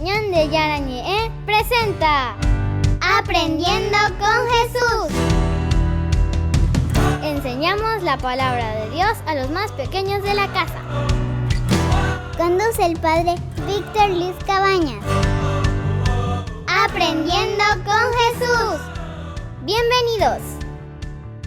Ñande Yarañe presenta Aprendiendo con Jesús. Enseñamos la palabra de Dios a los más pequeños de la casa. Conduce el padre Víctor Luis Cabañas. Aprendiendo con Jesús. Bienvenidos.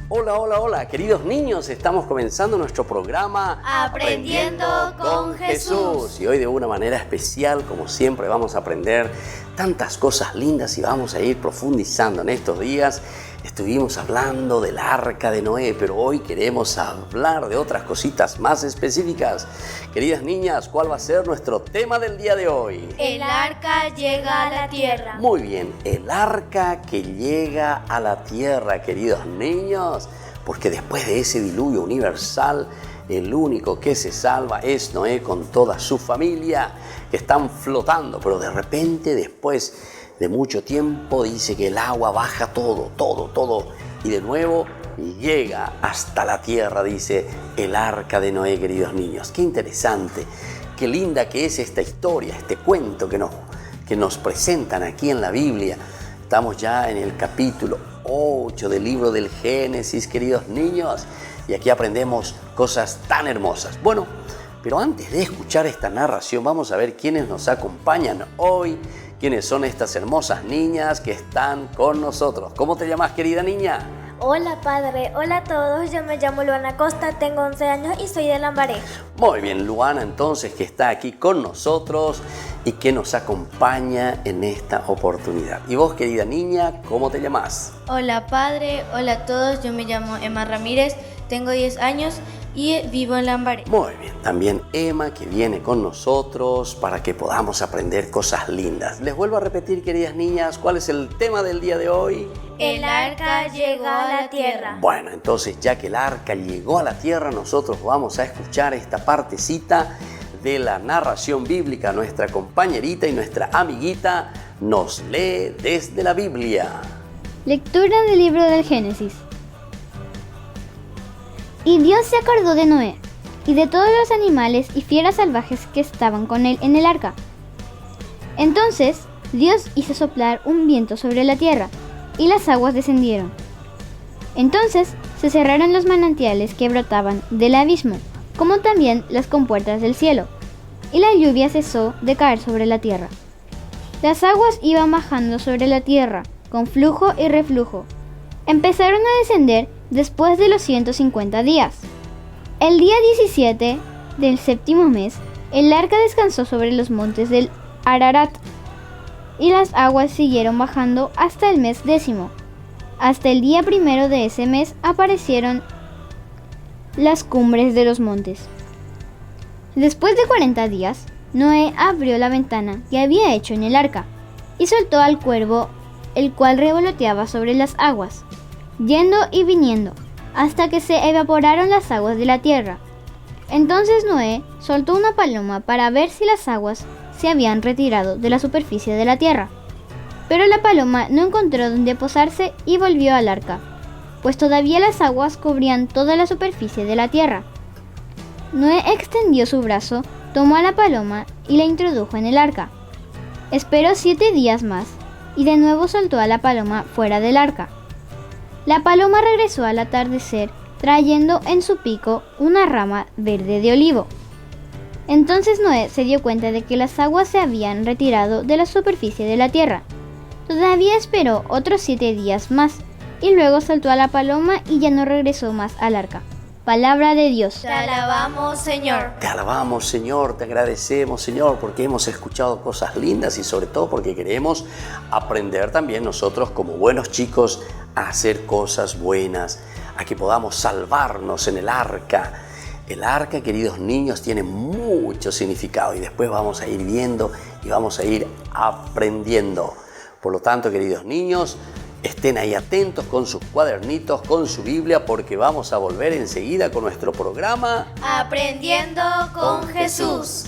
Hola, queridos niños, estamos comenzando nuestro programa Aprendiendo con Jesús. Y hoy de una manera especial, como siempre, vamos a aprender tantas cosas lindas y vamos a ir profundizando en estos días. Estuvimos hablando del arca de Noé, pero hoy queremos hablar de otras cositas más específicas. Queridas niñas, ¿cuál va a ser nuestro tema del día de hoy? El arca llega a la tierra. Muy bien, el arca que llega a la tierra, queridos niños, porque después de ese diluvio universal, el único que se salva es Noé con toda su familia, que están flotando, pero de repente, después de mucho tiempo, dice que el agua baja todo, y de nuevo llega hasta la tierra, dice el arca de Noé, queridos niños. Qué interesante, qué linda que es esta historia, este cuento que nos presentan aquí en la Biblia. Estamos ya en el capítulo 8 del libro del Génesis, queridos niños, y aquí aprendemos cosas tan hermosas. Bueno, pero antes de escuchar esta narración, vamos a ver quiénes nos acompañan hoy. ¿Quiénes son estas hermosas niñas que están con nosotros? ¿Cómo te llamas, querida niña? Hola padre, hola a todos, yo me llamo Luana Costa, tengo 11 años y soy de Lambaré. Muy bien, Luana, entonces, que está aquí con nosotros y que nos acompaña en esta oportunidad. Y vos, querida niña, ¿cómo te llamas? Hola padre, hola a todos, yo me llamo Emma Ramírez, tengo 10 años y vivo en Lambaré. Muy bien, también Emma, que viene con nosotros para que podamos aprender cosas lindas. Les vuelvo a repetir, queridas niñas, ¿cuál es el tema del día de hoy? El arca llegó a la tierra. Bueno, entonces, ya que el arca llegó a la tierra, nosotros vamos a escuchar esta partecita de la narración bíblica. Nuestra compañerita y nuestra amiguita nos lee desde la Biblia. Lectura del libro del Génesis. Y Dios se acordó de Noé y de todos los animales y fieras salvajes que estaban con él en el arca. Entonces Dios hizo soplar un viento sobre la tierra y las aguas descendieron. Entonces se cerraron los manantiales que brotaban del abismo, como también las compuertas del cielo, y la lluvia cesó de caer sobre la tierra. Las aguas iban bajando sobre la tierra con flujo y reflujo. Empezaron a descender después de los 150 días. El día 17 del séptimo mes, el arca descansó sobre los montes del Ararat, y las aguas siguieron bajando hasta el mes 10. Hasta el día 1 de ese mes aparecieron las cumbres de los montes. Después de 40 días, Noé abrió la ventana que había hecho en el arca y soltó al cuervo, el cual revoloteaba sobre las aguas, yendo y viniendo, hasta que se evaporaron las aguas de la tierra. Entonces Noé soltó una paloma para ver si las aguas se habían retirado de la superficie de la tierra. Pero la paloma no encontró dónde posarse y volvió al arca, pues todavía las aguas cubrían toda la superficie de la tierra. Noé extendió su brazo, tomó a la paloma y la introdujo en el arca. Esperó 7 días más y de nuevo soltó a la paloma fuera del arca. La paloma regresó al atardecer, trayendo en su pico una rama verde de olivo. Entonces Noé se dio cuenta de que las aguas se habían retirado de la superficie de la tierra. Todavía esperó otros 7 días más, y luego soltó a la paloma y ya no regresó más al arca. Palabra de Dios. Te alabamos, Señor. Te alabamos, Señor, te agradecemos, Señor, porque hemos escuchado cosas lindas y sobre todo porque queremos aprender también nosotros como buenos chicos a hacer cosas buenas, a que podamos salvarnos en el arca. El arca, queridos niños, tiene mucho significado y después vamos a ir viendo y vamos a ir aprendiendo. Por lo tanto, queridos niños, estén ahí atentos con sus cuadernitos, con su Biblia, porque vamos a volver enseguida con nuestro programa Aprendiendo con Jesús.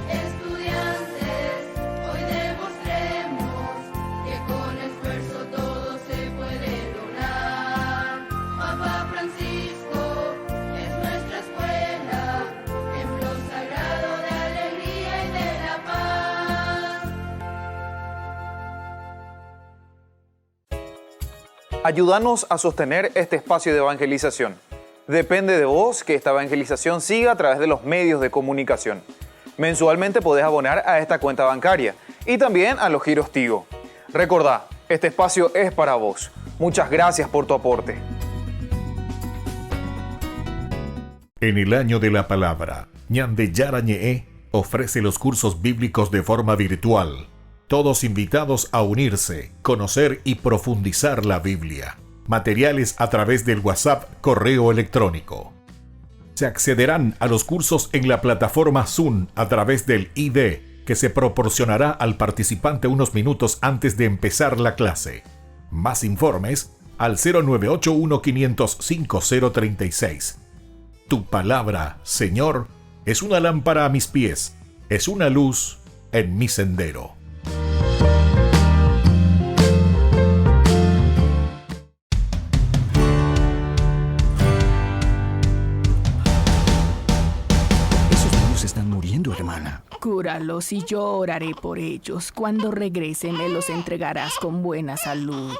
Estudiantes, hoy demostremos Ayúdanos a sostener este espacio de evangelización. Depende de vos que esta evangelización siga a través de los medios de comunicación. Mensualmente podés abonar a esta cuenta bancaria y también a los giros Tigo. Recordá, este espacio es para vos. Muchas gracias por tu aporte. En el año de la palabra, Ñande Yarañe ofrece los cursos bíblicos de forma virtual. Todos invitados a unirse, conocer y profundizar la Biblia. Materiales a través del WhatsApp, correo electrónico. Se accederán a los cursos en la plataforma Zoom a través del ID, que se proporcionará al participante unos minutos antes de empezar la clase. Más informes al 0981-500-5036. Tu palabra, Señor, es una lámpara a mis pies, es una luz en mi sendero. Esos niños están muriendo, hermana. Cúralos y yo oraré por ellos. Cuando regresen, me los entregarás con buena salud.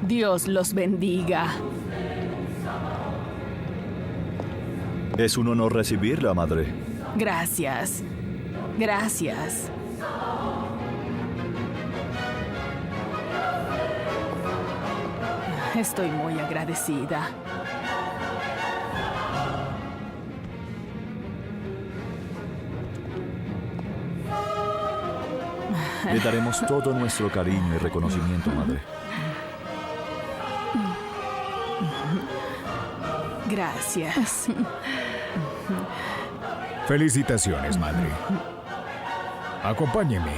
Dios los bendiga. Es un honor recibirla, madre. Gracias. Gracias. Estoy muy agradecida. Le daremos todo nuestro cariño y reconocimiento, madre. Gracias. Felicitaciones, madre. Acompáñeme.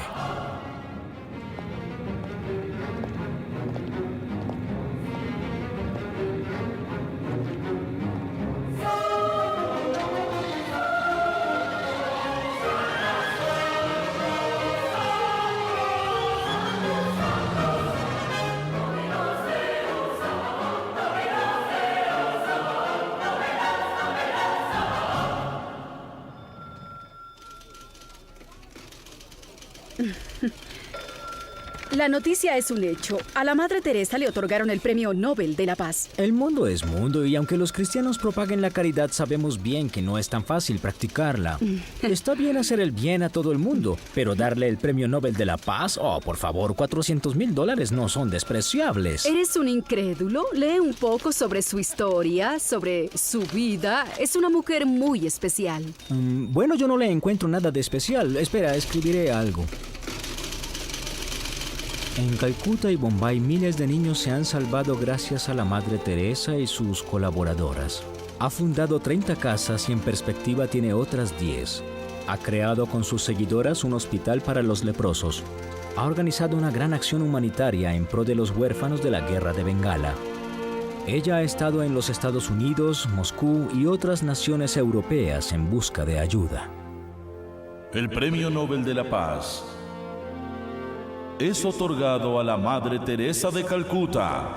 La noticia es un hecho. A la Madre Teresa le otorgaron el Premio Nobel de la Paz. El mundo es mundo y aunque los cristianos propaguen la caridad, sabemos bien que no es tan fácil practicarla. Está bien hacer el bien a todo el mundo, pero darle el Premio Nobel de la Paz, oh, por favor, $400,000 no son despreciables. ¿Eres un incrédulo? Lee un poco sobre su historia, sobre su vida. Es una mujer muy especial. Bueno, yo no le encuentro nada de especial. Espera, escribiré algo. En Calcuta y Bombay, miles de niños se han salvado gracias a la Madre Teresa y sus colaboradoras. Ha fundado 30 casas y en perspectiva tiene otras 10. Ha creado con sus seguidoras un hospital para los leprosos. Ha organizado una gran acción humanitaria en pro de los huérfanos de la guerra de Bengala. Ella ha estado en los Estados Unidos, Moscú y otras naciones europeas en busca de ayuda. El Premio Nobel de la Paz es otorgado a la Madre Teresa de Calcuta.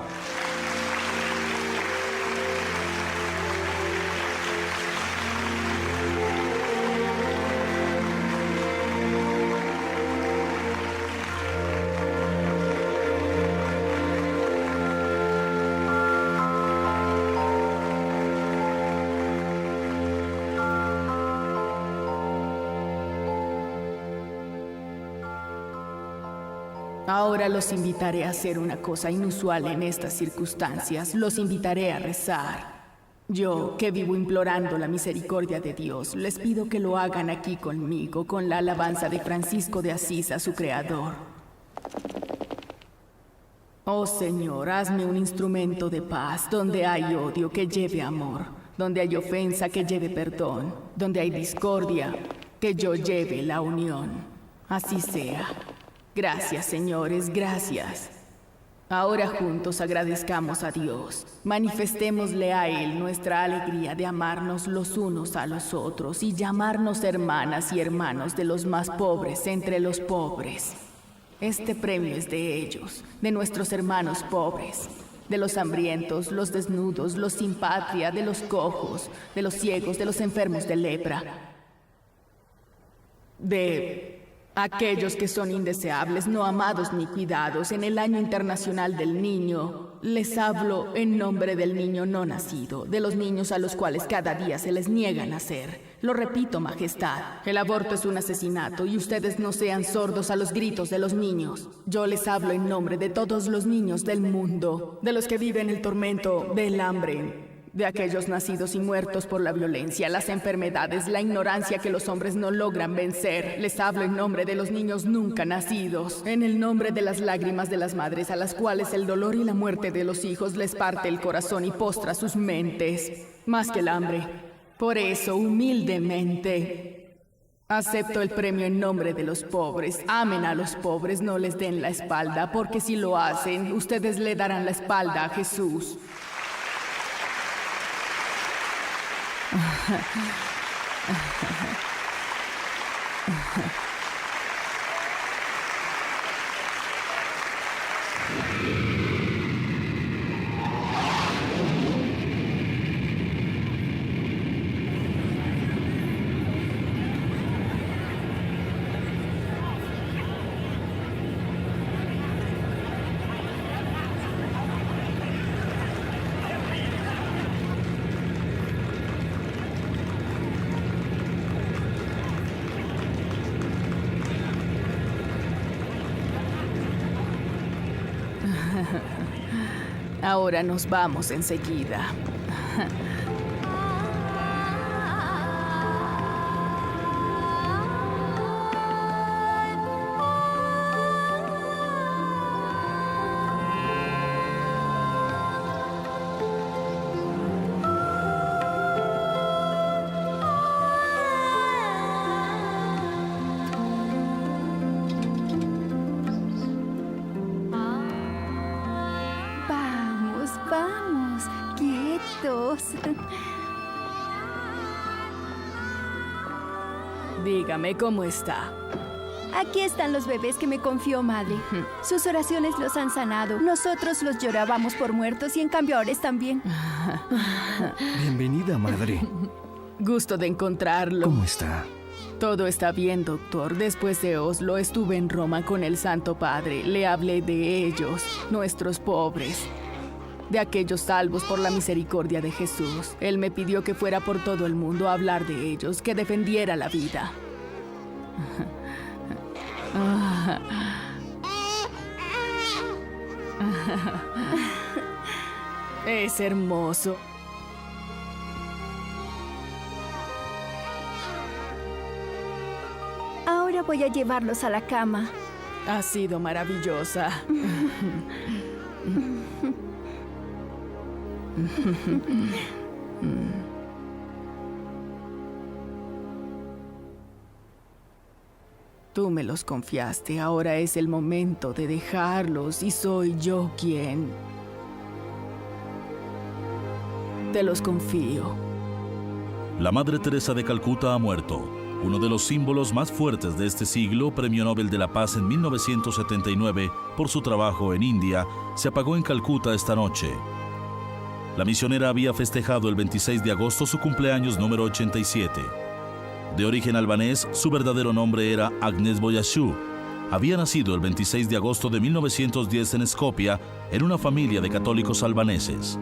Ahora los invitaré a hacer una cosa inusual en estas circunstancias. Los invitaré a rezar. Yo, que vivo implorando la misericordia de Dios, les pido que lo hagan aquí conmigo, con la alabanza de Francisco de Asís a su Creador. Oh Señor, hazme un instrumento de paz. Donde hay odio, que lleve amor. Donde hay ofensa, que lleve perdón. Donde hay discordia, que yo lleve la unión. Así sea. Gracias, señores, gracias. Ahora juntos agradezcamos a Dios. Manifestémosle a Él nuestra alegría de amarnos los unos a los otros y llamarnos hermanas y hermanos de los más pobres entre los pobres. Este premio es de ellos, de nuestros hermanos pobres, de los hambrientos, los desnudos, los sin patria, de los cojos, de los ciegos, de los enfermos de lepra, de aquellos que son indeseables, no amados ni cuidados. En el Año Internacional del Niño, les hablo en nombre del niño no nacido, de los niños a los cuales cada día se les niega nacer. Lo repito, Majestad, el aborto es un asesinato y ustedes no sean sordos a los gritos de los niños. Yo les hablo en nombre de todos los niños del mundo, de los que viven el tormento del hambre, de aquellos nacidos y muertos por la violencia, las enfermedades, la ignorancia que los hombres no logran vencer. Les hablo en nombre de los niños nunca nacidos, en el nombre de las lágrimas de las madres a las cuales el dolor y la muerte de los hijos les parte el corazón y postra sus mentes, más que el hambre. Por eso, humildemente, acepto el premio en nombre de los pobres. Amen a los pobres, no les den la espalda, porque si lo hacen, ustedes le darán la espalda a Jesús. Ahora nos vamos enseguida. Vamos, quietos. Dígame, ¿cómo está? Aquí están los bebés que me confió madre. Sus oraciones los han sanado. Nosotros los llorábamos por muertos y en cambio ahora están bien. Bienvenida, madre. Gusto de encontrarlo. ¿Cómo está? Todo está bien, doctor. Después de Oslo estuve en Roma con el Santo Padre. Le hablé de ellos, nuestros pobres, de aquellos salvos por la misericordia de Jesús. Él me pidió que fuera por todo el mundo a hablar de ellos, que defendiera la vida. Es hermoso. Ahora voy a llevarlos a la cama. Ha sido maravillosa. Tú me los confiaste, ahora es el momento de dejarlos y soy yo quien te los confío. La Madre Teresa de Calcuta ha muerto. Uno de los símbolos más fuertes de este siglo, Premio Nobel de la Paz en 1979 por su trabajo en India, se apagó en Calcuta esta noche. La misionera había festejado el 26 de agosto su cumpleaños número 87. De origen albanés, su verdadero nombre era Agnes Boyashu. Había nacido el 26 de agosto de 1910 en Skopje, en una familia de católicos albaneses.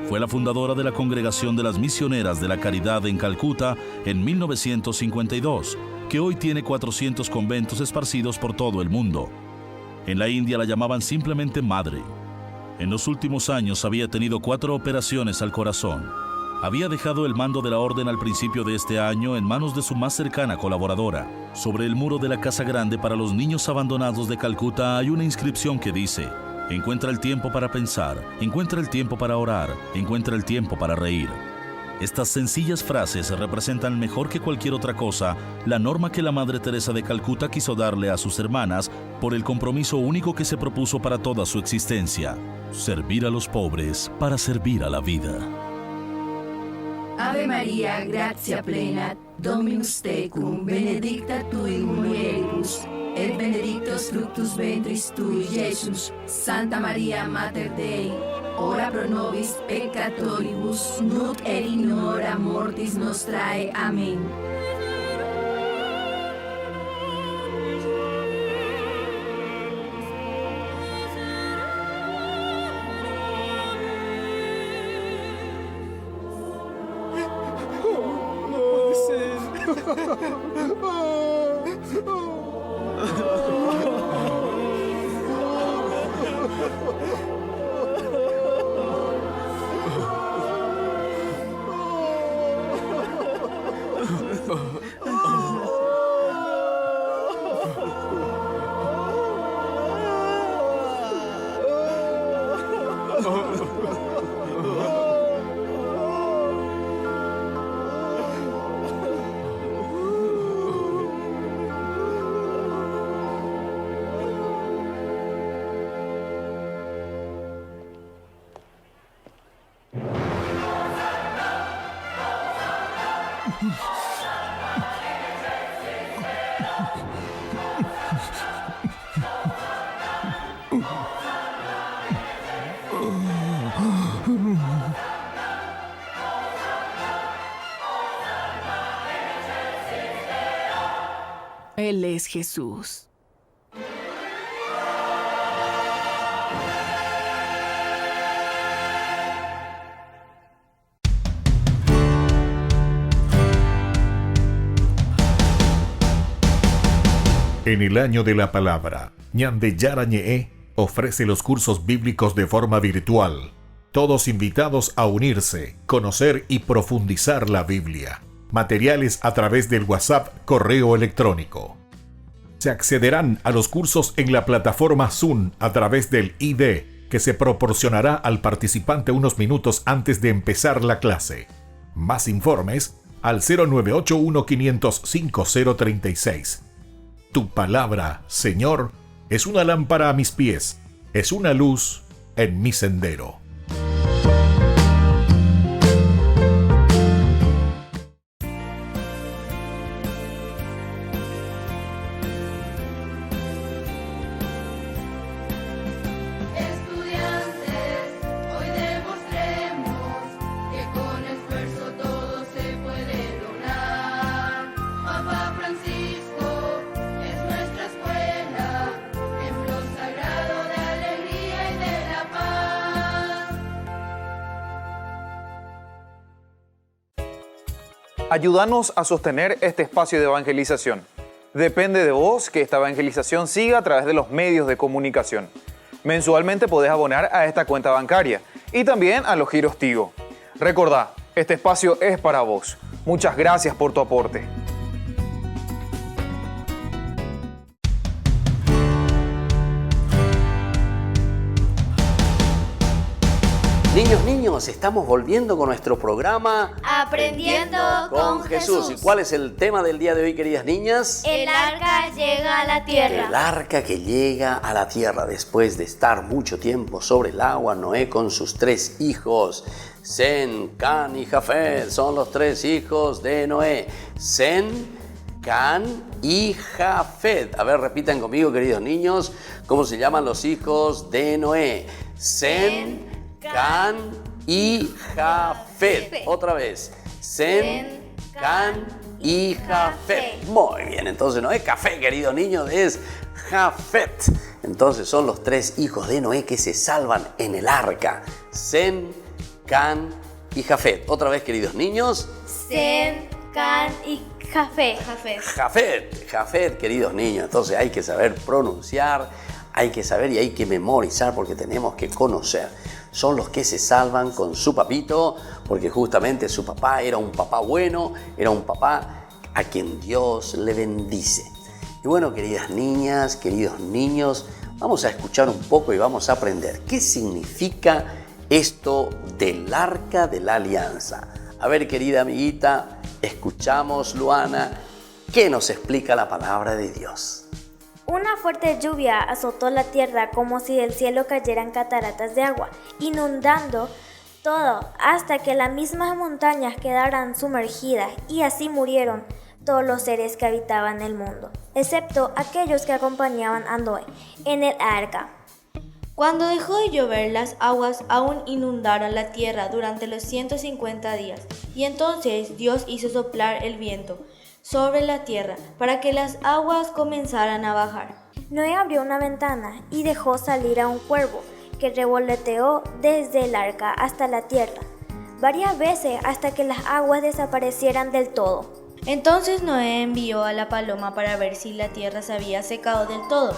Fue la fundadora de la Congregación de las Misioneras de la Caridad en Calcuta en 1952, que hoy tiene 400 conventos esparcidos por todo el mundo. En la India la llamaban simplemente Madre. En los últimos años había tenido 4 operaciones al corazón. Había dejado el mando de la orden al principio de este año en manos de su más cercana colaboradora. Sobre el muro de la Casa Grande para los niños abandonados de Calcuta hay una inscripción que dice: encuentra el tiempo para pensar, encuentra el tiempo para orar, encuentra el tiempo para reír. Estas sencillas frases representan mejor que cualquier otra cosa la norma que la Madre Teresa de Calcuta quiso darle a sus hermanas por el compromiso único que se propuso para toda su existencia: servir a los pobres para servir a la vida. Ave María, gratia plena, Dominus tecum, benedicta tu in mulieribus, et benedictus fructus ventris tui, Iesus. Santa María, Mater Dei, ora pro nobis peccatoribus, nunc et in hora mortis nostrae. Amén. Él es Jesús. En el año de la palabra, Ñande Yara Ñe'e ofrece los cursos bíblicos de forma virtual. Todos invitados a unirse, conocer y profundizar la Biblia. Materiales a través del WhatsApp, correo electrónico. Se accederán a los cursos en la plataforma Zoom a través del ID, que se proporcionará al participante unos minutos antes de empezar la clase. Más informes al 0981-500-5036. Tu palabra, Señor, es una lámpara a mis pies, es una luz en mi sendero. Ayúdanos a sostener este espacio de evangelización. Depende de vos que esta evangelización siga a través de los medios de comunicación. Mensualmente podés abonar a esta cuenta bancaria y también a los giros Tigo. Recordá, este espacio es para vos. Muchas gracias por tu aporte. Niños, estamos volviendo con nuestro programa Aprendiendo con Jesús. ¿Y cuál es el tema del día de hoy, queridas niñas? El arca llega a la tierra. El arca que llega a la tierra. Después de estar mucho tiempo sobre el agua, Noé con sus 3 hijos, Sem, Can y Jafet, son los 3 hijos de Noé. Sem, Can y Jafet. A ver, repitan conmigo, queridos niños, ¿cómo se llaman los hijos de Noé? Sem, Can y Jafet. Otra vez. Sem, Can y Jafet. Muy bien, entonces no es café, queridos niños, es Jafet. Entonces son los 3 hijos de Noé que se salvan en el arca. Sem, Can y Jafet. Otra vez, queridos niños. Sem, Can y Jafet. Jafet, queridos niños. Entonces hay que saber pronunciar, hay que saber y hay que memorizar porque tenemos que conocer. Son los que se salvan con su papito, porque justamente su papá era un papá bueno, era un papá a quien Dios le bendice. Y bueno, queridas niñas, queridos niños, vamos a escuchar un poco y vamos a aprender qué significa esto del Arca de la Alianza. A A ver, querida amiguita, escuchamos, Luana, ¿qué nos explica la palabra de Dios? Una fuerte lluvia azotó la tierra como si del cielo cayeran cataratas de agua, inundando todo hasta que las mismas montañas quedaran sumergidas, y así murieron todos los seres que habitaban el mundo, excepto aquellos que acompañaban a Noé en el arca. Cuando dejó de llover, las aguas aún inundaron la tierra durante los 150 días, y entonces Dios hizo soplar el viento sobre la tierra para que las aguas comenzaran a bajar. Noé abrió una ventana y dejó salir a un cuervo que revoloteó desde el arca hasta la tierra, varias veces hasta que las aguas desaparecieran del todo. Entonces Noé envió a la paloma para ver si la tierra se había secado del todo,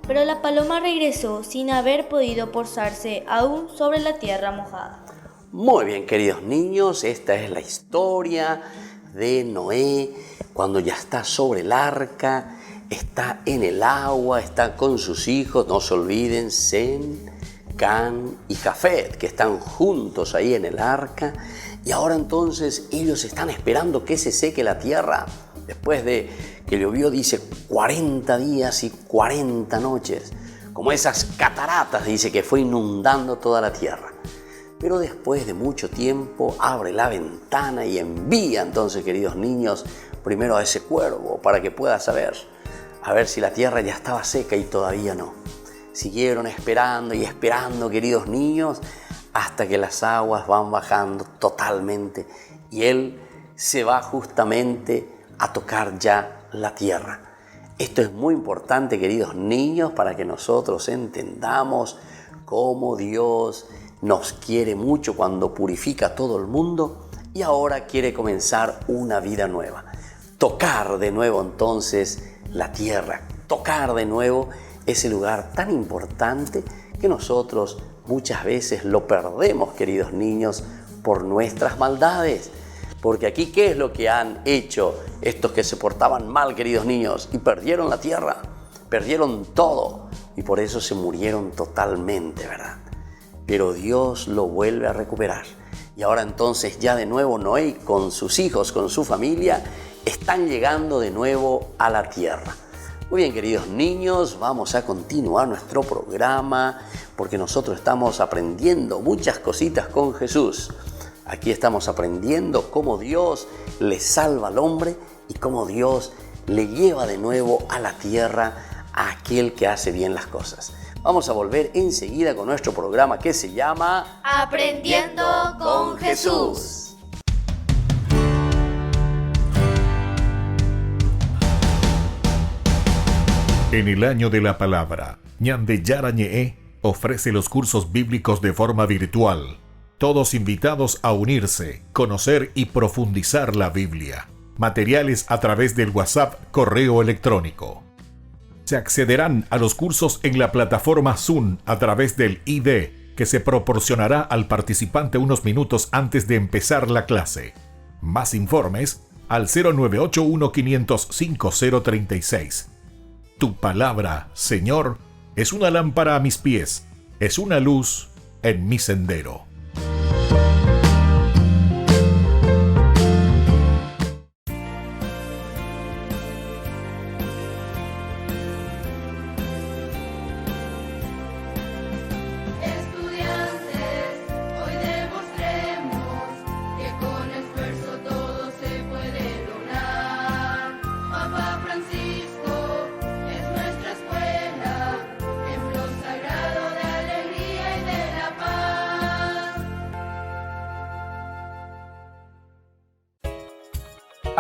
pero la paloma regresó sin haber podido posarse aún sobre la tierra mojada. Muy bien, queridos niños, esta es la historia de Noé cuando ya está sobre el arca, está en el agua, está con sus hijos, no se olviden, Sem, Can y Jafet, que están juntos ahí en el arca. Y ahora entonces ellos están esperando que se seque la tierra. Después de que llovió, dice, 40 días y 40 noches. Como esas cataratas, dice, que fue inundando toda la tierra. Pero después de mucho tiempo abre la ventana y envía entonces, queridos niños, primero a ese cuervo para que pueda saber, a ver si la tierra ya estaba seca, y todavía no. Siguieron esperando y esperando, queridos niños, hasta que las aguas van bajando totalmente y él se va justamente a tocar ya la tierra. Esto es muy importante, queridos niños, para que nosotros entendamos cómo Dios nos quiere mucho cuando purifica a todo el mundo y ahora quiere comenzar una vida nueva. Tocar de nuevo entonces la tierra, tocar de nuevo ese lugar tan importante que nosotros muchas veces lo perdemos, queridos niños, por nuestras maldades. Porque aquí, ¿qué es lo que han hecho estos que se portaban mal, queridos niños? Y perdieron la tierra, perdieron todo, y por eso se murieron totalmente, ¿verdad? Pero Dios lo vuelve a recuperar. Y ahora entonces ya de nuevo Noé con sus hijos, con su familia, están llegando de nuevo a la tierra. Muy bien, queridos niños, vamos a continuar nuestro programa porque nosotros estamos aprendiendo muchas cositas con Jesús. Aquí estamos aprendiendo cómo Dios le salva al hombre y cómo Dios le lleva de nuevo a la tierra a aquel que hace bien las cosas. Vamos a volver enseguida con nuestro programa que se llama Aprendiendo con Jesús. En el año de la palabra, Ñande Yarañe ofrece los cursos bíblicos de forma virtual. Todos invitados a unirse, conocer y profundizar la Biblia. Materiales a través del WhatsApp, correo electrónico. Se accederán a los cursos en la plataforma Zoom a través del ID, que se proporcionará al participante unos minutos antes de empezar la clase. Más informes al 0981-500-5036. Tu palabra, Señor, es una lámpara a mis pies, es una luz en mi sendero.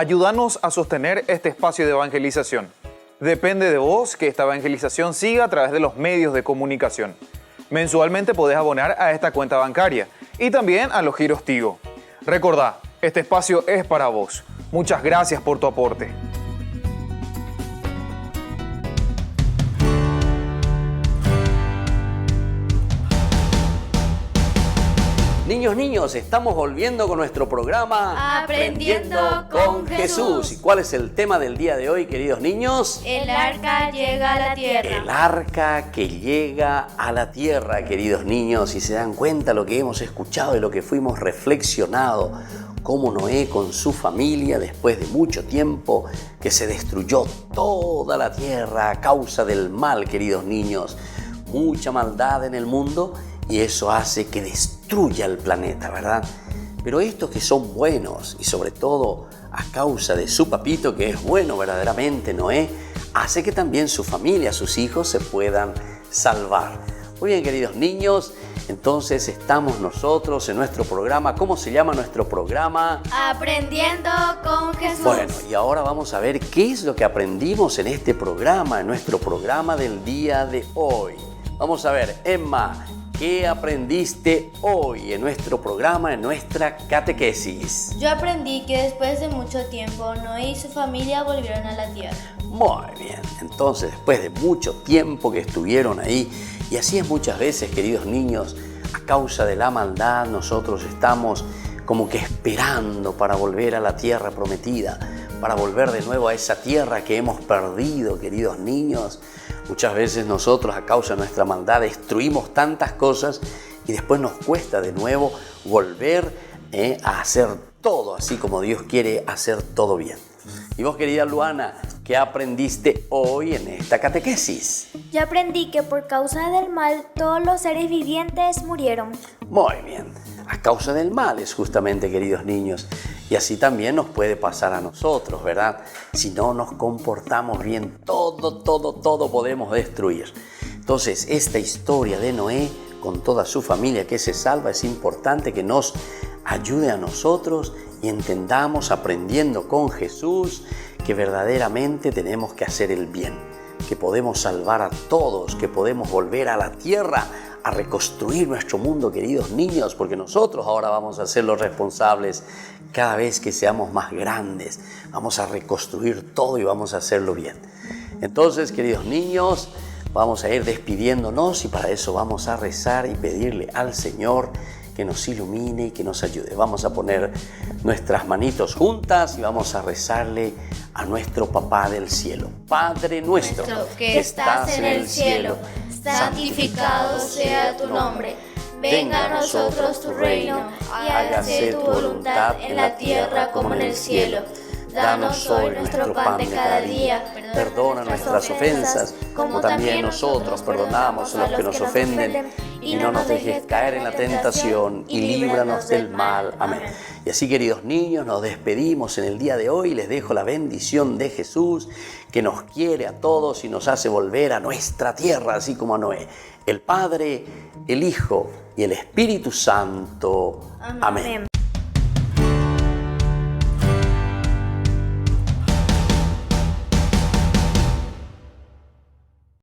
Ayúdanos a sostener este espacio de evangelización. Depende de vos que esta evangelización siga a través de los medios de comunicación. Mensualmente podés abonar a esta cuenta bancaria y también a los giros Tigo. Recordá, este espacio es para vos. Muchas gracias por tu aporte. Niños, estamos volviendo con nuestro programa Aprendiendo con Jesús. ¿Y cuál es el tema del día de hoy, queridos niños? El arca llega a la tierra. El arca que llega a la tierra, queridos niños. Y se dan cuenta lo que hemos escuchado y lo que fuimos reflexionado. Cómo Noé con su familia, después de mucho tiempo, que se destruyó toda la tierra a causa del mal, queridos niños. Mucha maldad en el mundo y eso hace que destruya el planeta, ¿verdad? Pero estos que son buenos y sobre todo a causa de su papito que es bueno verdaderamente, Noé, hace que también su familia, sus hijos se puedan salvar. Muy bien, queridos niños, entonces estamos nosotros en nuestro programa. ¿Cómo se llama nuestro programa? Aprendiendo con Jesús. Bueno, y ahora vamos a ver qué es lo que aprendimos en este programa, en nuestro programa del día de hoy. Vamos a ver, Emma, ¿qué aprendiste hoy en nuestro programa, en nuestra catequesis? Yo aprendí que después de mucho tiempo, Noé y su familia volvieron a la tierra. Muy bien, entonces después de mucho tiempo que estuvieron ahí, y así es muchas veces, queridos niños, a causa de la maldad nosotros estamos como que esperando para volver a la tierra prometida, para volver de nuevo a esa tierra que hemos perdido, queridos niños. Muchas veces nosotros a causa de nuestra maldad destruimos tantas cosas y después nos cuesta de nuevo volver a hacer todo así como Dios quiere hacer todo bien. Y vos, querida Luana, ¿qué aprendiste hoy en esta catequesis? Yo aprendí que por causa del mal todos los seres vivientes murieron. Muy bien, a causa del mal es justamente, queridos niños. Y así también nos puede pasar a nosotros, ¿verdad? Si no nos comportamos bien, todo podemos destruir. Entonces, esta historia de Noé con toda su familia que se salva es importante que nos ayude a nosotros y entendamos, aprendiendo con Jesús, que verdaderamente tenemos que hacer el bien, que podemos salvar a todos, que podemos volver a la tierra a reconstruir nuestro mundo, queridos niños, porque nosotros ahora vamos a ser los responsables cada vez que seamos más grandes. Vamos a reconstruir todo y vamos a hacerlo bien. Entonces, queridos niños, vamos a ir despidiéndonos y para eso vamos a rezar y pedirle al Señor que nos ilumine y que nos ayude. Vamos a poner nuestras manitos juntas y vamos a rezarle a nuestro Papá del cielo. Padre nuestro, que estás en el cielo, santificado sea tu nombre. Venga a nosotros tu reino y hágase tu voluntad en la tierra como en el cielo. Danos hoy nuestro pan de cada día. Perdona nuestras ofensas, como también nosotros perdonamos a los que nos ofenden. Y no nos dejes caer en la tentación y líbranos del mal. Amén. Y así, queridos niños, nos despedimos en el día de hoy. Les dejo la bendición de Jesús, que nos quiere a todos y nos hace volver a nuestra tierra, así como a Noé. El Padre, el Hijo y el Espíritu Santo. Amén.